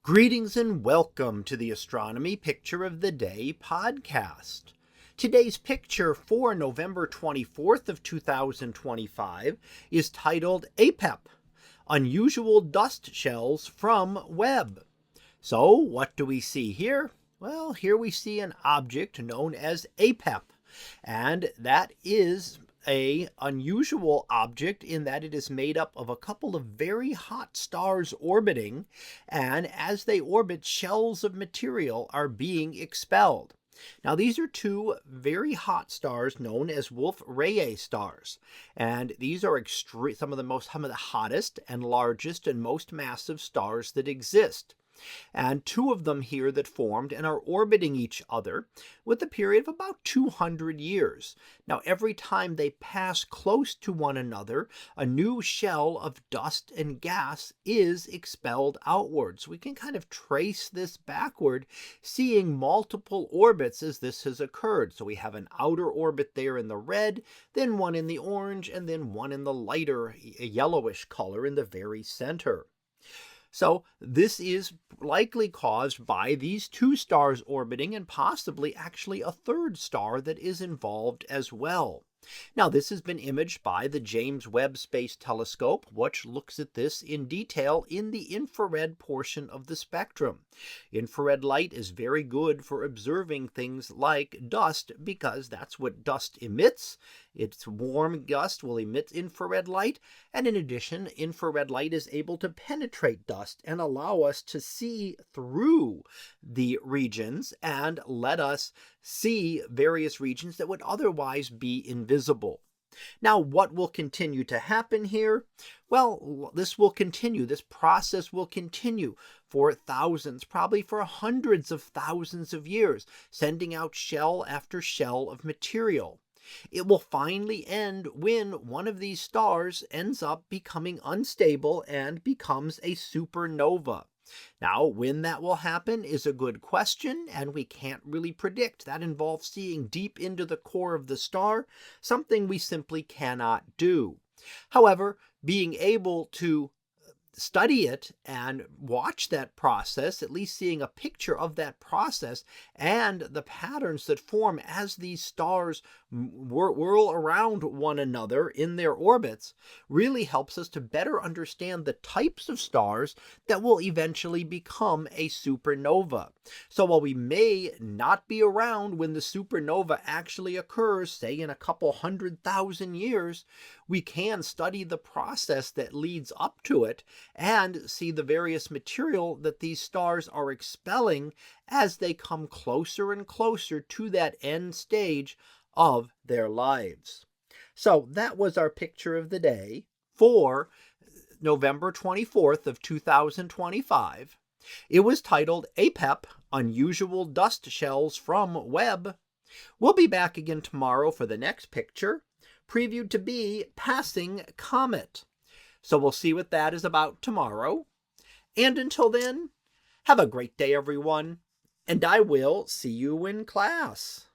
Greetings and welcome to the Astronomy Picture of the Day podcast. Today's picture for November 24th of 2025 is titled Apep, Unusual Dust Shells from Webb. So what do we see here? Well, here we see an object known as Apep, and that is an unusual object in that it is made up of a couple of very hot stars orbiting, and as they orbit, shells of material are being expelled. Now, these are two very hot stars known as Wolf-Rayet stars, and these are some of the hottest and largest and most massive stars that exist. And two of them here that formed and are orbiting each other with a period of about 200 years. Now, every time they pass close to one another, a new shell of dust and gas is expelled outwards. We can kind of trace this backward, seeing multiple orbits as this has occurred. So we have an outer orbit there in the red, then one in the orange, and then one in the lighter yellowish color in the very center. So this is likely caused by these two stars orbiting and possibly actually a third star that is involved as well. Now, this has been imaged by the James Webb Space Telescope, which looks at this in detail in the infrared portion of the spectrum. Infrared light is very good for observing things like dust because that's what dust emits. Its warm dust will emit infrared light, and in addition, infrared light is able to penetrate dust and allow us to see through the regions and let us see various regions that would otherwise be invisible. Now, what will continue to happen here? Well, this will continue. This process will continue for thousands, probably for hundreds of thousands of years, sending out shell after shell of material. It will finally end when one of these stars ends up becoming unstable and becomes a supernova. Now, when that will happen is a good question, and we can't really predict. That involves seeing deep into the core of the star, something we simply cannot do. However, being able to study it and watch that process, at least seeing a picture of that process and the patterns that form as these stars whirl around one another in their orbits, really helps us to better understand the types of stars that will eventually become a supernova. So while we may not be around when the supernova actually occurs, say in a couple 100,000 years, we can study the process that leads up to it and see the various material that these stars are expelling as they come closer and closer to that end stage of their lives. So that was our picture of the day for November 24th of 2025. It was titled Apep, Unusual Dust Shells from Webb. We'll be back again tomorrow for the next picture, previewed to be Passing Comet. So we'll see what that is about tomorrow. And until then, have a great day, everyone, and I will see you in class.